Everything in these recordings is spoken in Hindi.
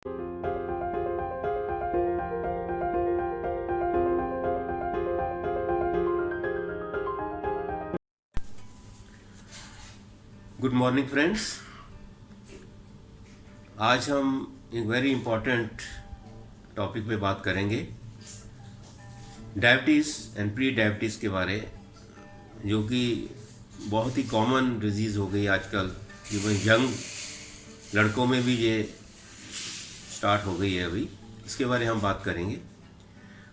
Good morning friends. आज हम एक वेरी इम्पॉर्टेंट टॉपिक पे बात करेंगे, डायबिटीज़ एंड प्री डायबिटीज़ के बारे, जो कि बहुत ही कॉमन डिजीज़ हो गई आजकल। इवन यंग लड़कों में भी ये स्टार्ट हो गई है अभी। इसके बारे हम बात करेंगे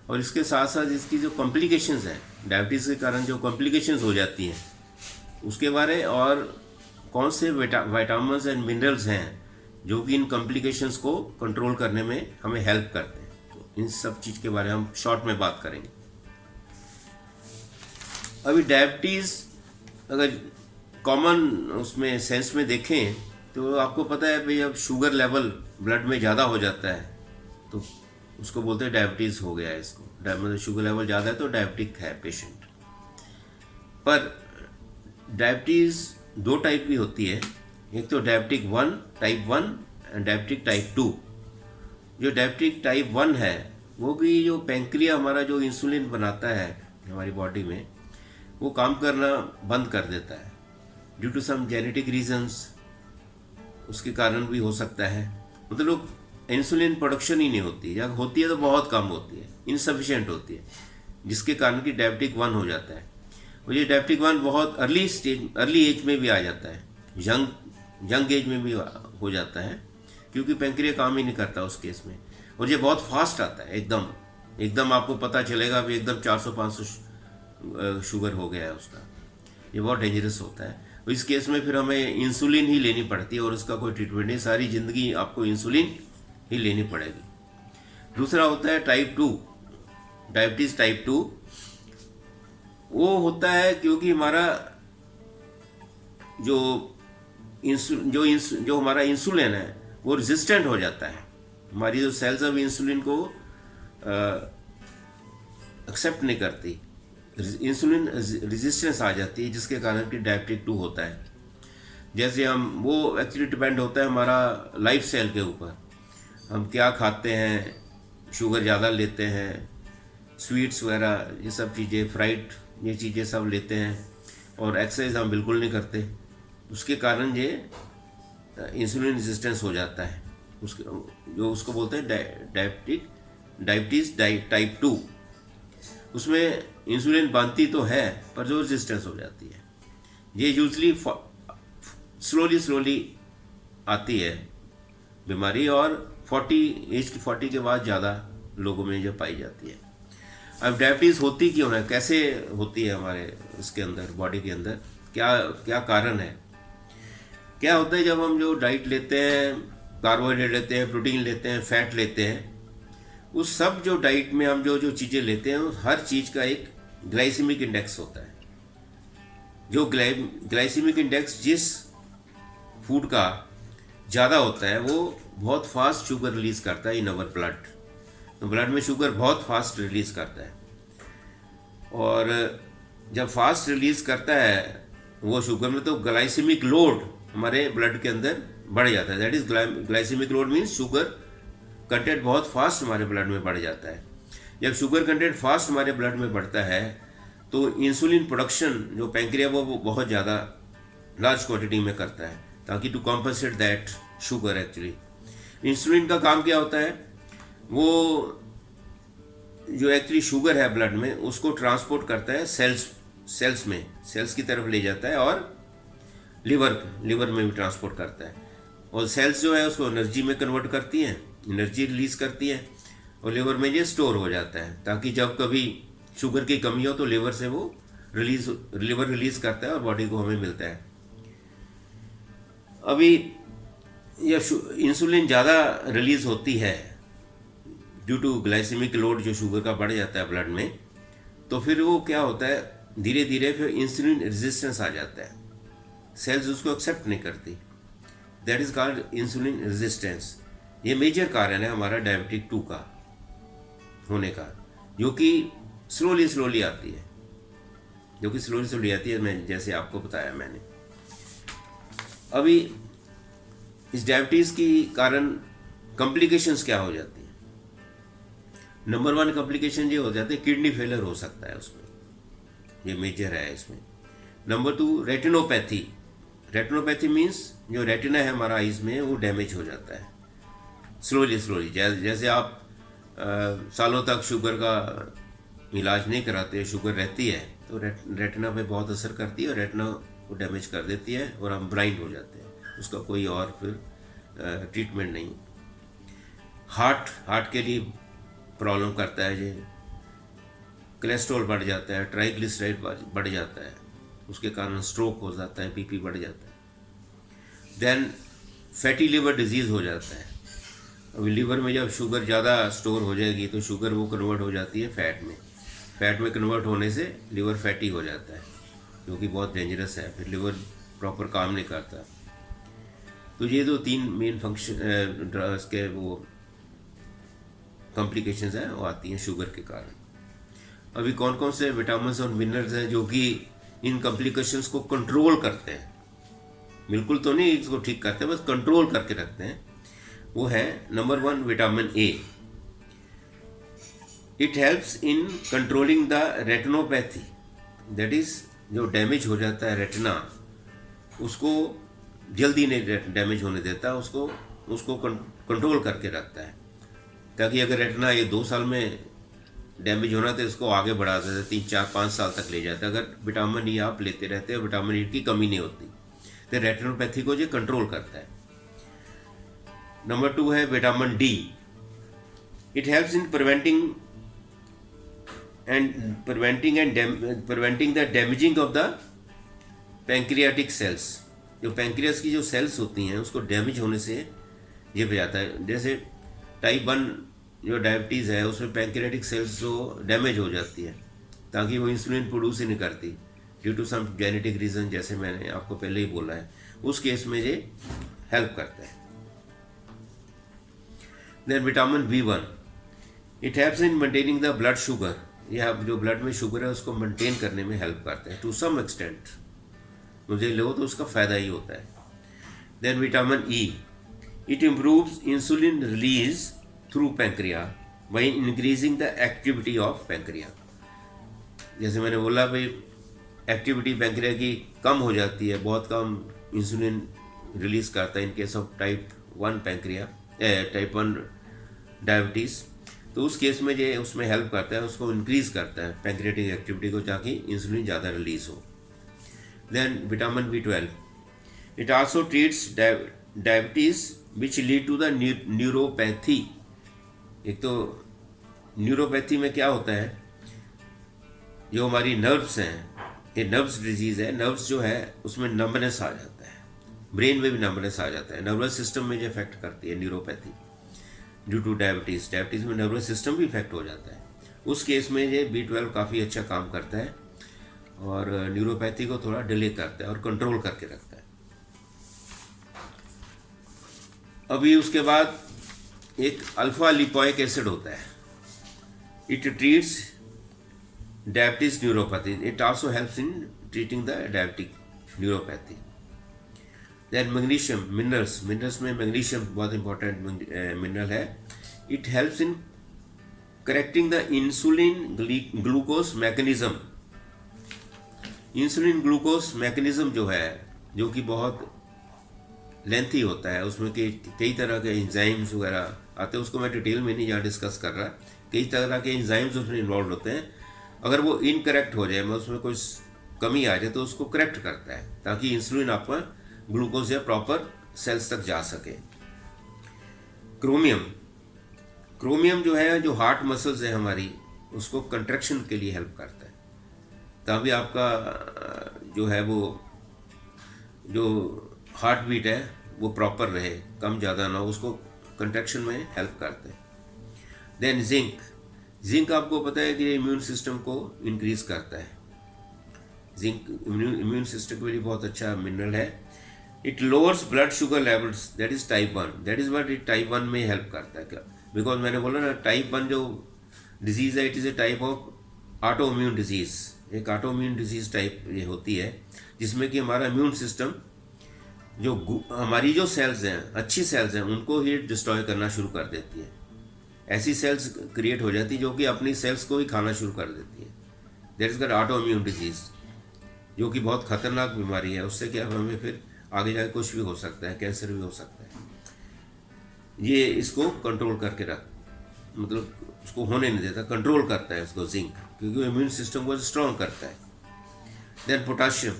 और इसके साथ साथ इसकी जो कॉम्प्लिकेशंस हैं, डायबिटीज़ के कारण जो कॉम्प्लिकेशंस हो जाती हैं उसके बारे, और कौन से विटामिन्स एंड मिनरल्स हैं जो कि इन कॉम्प्लिकेशंस को कंट्रोल करने में हमें हेल्प करते हैं। तो इन सब चीज़ के बारे में हम शॉर्ट में बात करेंगे। अभी डायबिटीज़ अगर कॉमन उसमें सेंस में देखें तो आपको पता है भाई, अब शुगर लेवल ब्लड में ज़्यादा हो जाता है तो उसको बोलते हैं डायबिटीज़ हो गया है। इसको मतलब शुगर लेवल ज़्यादा है तो डायबिटिक है पेशेंट। पर डायबिटीज़ दो टाइप की होती है, एक तो diabetic 1 type 1 and diabetic type 2। जो डायबिटिक टाइप 1 है वो भी जो पैंक्रिया हमारा जो इंसुलिन बनाता है हमारी बॉडी में, वो काम करना बंद कर देता है due to some genetic reasons. उसके कारण भी हो सकता है, मतलब इंसुलिन प्रोडक्शन ही नहीं होती, या होती है तो बहुत कम होती है, इनसफिशिएंट होती है, जिसके कारण कि डायबिटिक 1 हो जाता है। और ये डायबिटिक 1 बहुत अर्ली एज में भी आ जाता है, यंग एज में भी हो जाता है, क्योंकि पैंक्रिया काम ही नहीं करता उस केस में। और ये बहुत फास्ट आता है, एकदम आपको पता चलेगा भी एकदम 400-500 शुगर हो गया है उसका। ये बहुत डेंजरस होता है। तो इस केस में फिर हमें इंसुलिन ही लेनी पड़ती है और उसका कोई ट्रीटमेंट नहीं, सारी ज़िंदगी आपको इंसुलिन ही लेनी पड़ेगी। दूसरा होता है टाइप 2, डायबिटीज़ टाइप 2। वो होता है क्योंकि हमारा जो हमारा इंसुलिन है वो रेजिस्टेंट हो जाता है। हमारी जो सेल्स अब इंसुलिन को एक्सेप्ट नहीं करती, इंसुलिन रेजिस्टेंस आ जाती है, जिसके कारण कि डायबिटिक 2 होता है। जैसे वो एक्चुअली डिपेंड होता है हमारा लाइफ स्टाइल के ऊपर, हम क्या खाते हैं, शुगर ज़्यादा लेते हैं, स्वीट्स वगैरह ये सब चीज़ें, फ्राइड ये चीज़ें सब लेते हैं, और एक्सरसाइज हम बिल्कुल नहीं करते, उसके कारण ये इंसुलिन रेजिस्टेंस हो जाता है। उसको बोलते हैं डायबिटीज़ टाइप 2। उसमें इंसुलिन बनती तो है पर जो रेजिस्टेंस हो जाती है, ये यूजली स्लोली आती है बीमारी, और 40 के बाद ज़्यादा लोगों में ये पाई जाती है। अब डायबिटीज़ होती क्यों है, कैसे होती है हमारे इसके अंदर, बॉडी के अंदर, क्या कारण है। क्या होता है जब हम जो डाइट लेते हैं, कार्बोहाइड्रेट लेते हैं, प्रोटीन लेते हैं, फैट लेते हैं, उस सब जो डाइट में हम जो चीज़ें लेते हैं, हर चीज़ का एक ग्लाइसेमिक इंडेक्स होता है। जो ग्लाइसेमिक इंडेक्स जिस फूड का ज़्यादा होता है वो बहुत फास्ट शुगर रिलीज करता है इन अवर ब्लड। तो ब्लड में शुगर बहुत फास्ट रिलीज करता है, और जब फास्ट रिलीज करता है वो शुगर में, तो ग्लाइसेमिक लोड हमारे ब्लड के अंदर बढ़ जाता है। That is glycemic load means sugar content बहुत फास्ट हमारे ब्लड में बढ़ जाता है। जब शुगर कंटेंट फास्ट हमारे ब्लड में बढ़ता है तो इंसुलिन प्रोडक्शन जो पैंक्रिया वो बहुत ज़्यादा लार्ज क्वांटिटी में करता है, ताकि to compensate that sugar. Actually insulin का काम क्या होता है, वो जो एक्चुअली शुगर है ब्लड में उसको ट्रांसपोर्ट करता है सेल्स की तरफ ले जाता है, और लिवर में भी ट्रांसपोर्ट करता है, और सेल्स जो है उसको एनर्जी में कन्वर्ट करती हैं, एनर्जी रिलीज करती है, और लिवर में ये स्टोर हो जाता है, ताकि जब कभी शुगर की कमी हो तो लिवर से वो लिवर रिलीज करता है और बॉडी को हमें मिलता है। अभी यह इंसुलिन ज़्यादा रिलीज होती है ड्यू टू ग्लाइसेमिक लोड, जो शुगर का बढ़ जाता है ब्लड में, तो फिर वो क्या होता है, धीरे धीरे फिर इंसुलिन रेजिस्टेंस आ जाता है, सेल्स उसको एक्सेप्ट नहीं करती। That is called insulin resistance. ये मेजर कारण है हमारा डायबिटिक 2 का होने का, जो कि स्लोली आती है, मैं जैसे आपको बताया मैंने। अभी इस डायबिटीज़ की कारण कॉम्प्लिकेशंस क्या हो जाती हैं? नंबर 1 कॉम्प्लिकेशन ये हो जाते हैं, किडनी फेलियर हो सकता है उसमें, ये मेजर है इसमें। Number 2 retinopathy. रेटिनोपैथी मीन्स जो रेटिना है हमारा आइज में वो डैमेज हो जाता है स्लोली स्लोली। जैसे आप सालों तक शुगर का इलाज नहीं कराते, शुगर रहती है तो रेटिना पे बहुत असर करती है और रेटिना को डैमेज कर देती है और हम ब्लाइंड हो जाते हैं, उसका कोई और फिर ट्रीटमेंट नहीं। हार्ट के लिए प्रॉब्लम करता है ये, कोलेस्ट्रॉल बढ़ जाता है, ट्राइग्लिसराइड बढ़ जाता है, उसके कारण स्ट्रोक हो जाता है, बीपी बढ़ जाता है। देन फैटी लिवर डिजीज़ हो जाता है। अभी लिवर में जब शुगर ज़्यादा स्टोर हो जाएगी तो शुगर वो कन्वर्ट हो जाती है फैट में कन्वर्ट होने से लिवर फैटी हो जाता है, जो कि बहुत डेंजरस है, फिर लिवर प्रॉपर काम नहीं करता। तो ये जो 3 मेन फंक्शन ड्रग्स के वो कॉम्प्लिकेशंस हैं वो आती हैं शुगर के कारण। अभी कौन कौन से विटामिन्स और मिनरल्स हैं जो कि इन कॉम्प्लिकेशंस को कंट्रोल करते हैं, बिल्कुल तो नहीं इसको ठीक करते हैं, बस कंट्रोल करके रखते हैं। वो है number 1 vitamin A. It helps in controlling the retinopathy, that is जो डैमेज हो जाता है रेटिना उसको जल्दी नहीं डैमेज होने देता, उसको कंट्रोल करके रखता है, ताकि अगर रेटिना ये 2 साल में डैमेज होना तो इसको आगे बढ़ा देता है, 3 4 5 साल तक ले जाता है। अगर विटामिन ई आप लेते रहते हैं, विटामिन ई की कमी नहीं होती, तो रेटिनोपैथी को ये कंट्रोल करता है। नंबर 2 है vitamin D. It helps in preventing the damaging of the pancreatic cells. जो पैंक्रियास की जो सेल्स होती हैं उसको डैमेज होने से ये बचाता है। जैसे टाइप 1 जो डायबिटीज़ है उसमें पैंक्रियाटिक सेल्स जो डैमेज हो जाती है, ताकि वो इंसुलिन प्रोड्यूस ही नहीं करती due to some genetic reason, जैसे मैंने आपको पहले ही बोला है, उस केस में ये हेल्प करता है। Then vitamin B1। It helps in maintaining the blood sugar. यह जो ब्लड में शुगर है उसको मेंटेन करने में हेल्प करता है टू सम एक्सटेंट, मुझे लो तो उसका फ़ायदा ही होता है। Then vitamin E. It improves insulin release through pancreas by increasing the activity of pancreas. जैसे मैंने बोला भाई एक्टिविटी पैंक्रिया की कम हो जाती है, बहुत कम इंसुलिन रिलीज करता है in case of type 1 diabetes, तो उस केस में ये उसमें हेल्प करता है, उसको इंक्रीज करता है पैंक्रियाटिक एक्टिविटी को, ताकि इंसुलिन ज़्यादा रिलीज हो। Then vitamin B12। It also treats diabetes which lead to the neuropathy. एक तो न्यूरोपैथी में क्या होता है, जो हमारी नर्व्स हैं, ये नर्व्स डिजीज़ है, नर्व्स जो है उसमें नंबनेस आ जाता है, ब्रेन में भी नंबनेस आ जाता है, नर्वस सिस्टम में जो इफेक्ट करती है न्यूरोपैथी ड्यू टू डायबिटीज़ में नर्वस सिस्टम भी इफेक्ट हो जाता है। उस केस में ये B12 काफ़ी अच्छा काम करता है और न्यूरोपैथी को थोड़ा डिले करता है और कंट्रोल करके रखता है। अभी उसके बाद एक अल्फा लिपोइक एसिड होता है। It treats diabetes neuropathy. It also helps in treating the diabetic neuropathy. Then magnesium minerals में मैग्नीशियम बहुत इंपॉर्टेंट मिनरल है। It helps in correcting the insulin glucose mechanism. Insulin glucose mechanism जो है, जो कि बहुत लेंथी होता है, उसमें कई तरह के एंजाइम्स वगैरह आते हैं, उसको मैं डिटेल में नहीं यहाँ डिस्कस कर रहा, कई तरह के एंजाइम्स उसमें इन्वॉल्व होते हैं। अगर वो इनकरेक्ट हो जाए, उसमें कुछ कमी आ जाए, तो उसको करेक्ट करता है, ताकि इंसुलिन आपका ग्लूकोज या प्रॉपर सेल्स तक जा सके। क्रोमियम जो है, जो हार्ट मसल्स है हमारी, उसको कंट्रैक्शन के लिए हेल्प करता है, तभी आपका जो है वो जो हार्ट बीट है वो प्रॉपर रहे, कम ज़्यादा ना हो, उसको कंट्रैक्शन में हेल्प करते हैं। देन जिंक आपको पता है कि इम्यून सिस्टम को इंक्रीज करता है। जिंक इम्यून सिस्टम के लिए बहुत अच्छा मिनरल है। It lowers blood sugar levels, that is type 1, that is what it type 1 में हेल्प करता है। क्या, बिकॉज मैंने बोला ना टाइप 1 जो डिजीज़ है, it is a type of auto immune disease. एक ऑटो इम्यून डिजीज़ टाइप ये होती है, जिसमें कि हमारा इम्यून सिस्टम जो हमारी जो सेल्स हैं, अच्छी सेल्स हैं, उनको ही डिस्ट्रॉय करना शुरू कर देती है। ऐसी सेल्स क्रिएट हो जाती है जो कि अपनी सेल्स को ही खाना शुरू कर देती है। That is called auto immune disease, जो कि बहुत खतरनाक बीमारी है। उससे क्या हमें फिर आगे जाके कुछ भी हो सकता है, कैंसर भी हो सकता है। ये इसको कंट्रोल करके रख, मतलब उसको होने नहीं देता, कंट्रोल करता है उसको जिंक, क्योंकि इम्यून सिस्टम को स्ट्रॉन्ग करता है। Then potassium,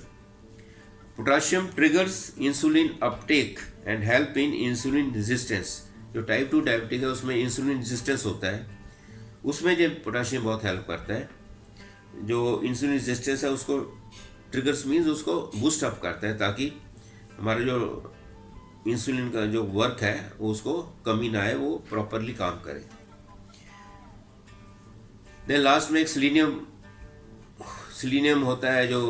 potassium triggers insulin uptake and help in insulin resistance. जो टाइप 2 डायबिटीज है उसमें इंसुलिन रेजिस्टेंस होता है, उसमें जो पोटाशियम बहुत हेल्प करता है। जो इंसुलिन रेजिस्टेंस है उसको ट्रिगर्स मीन्स उसको बूस्ट अप करता है, ताकि हमारा जो इंसुलिन का जो वर्क है वो उसको कमी ना आए, वो प्रॉपरली काम करे। देन लास्ट में एक सिलीनियम, सिलीनियम होता है जो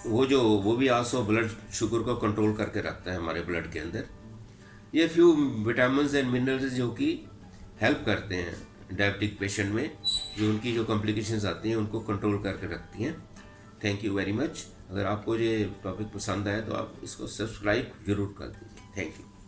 वो भी आल्सो ब्लड शुगर को कंट्रोल करके रखता है हमारे ब्लड के अंदर। ये फ्यू विटामिन एंड मिनरल्स जो कि हेल्प करते हैं डायबिटिक पेशेंट में, जो उनकी जो कॉम्प्लिकेशंस आती हैं उनको कंट्रोल करके रखती हैं। Thank you very much. अगर आपको ये टॉपिक पसंद आए तो आप इसको सब्सक्राइब जरूर कर दीजिए। Thank you.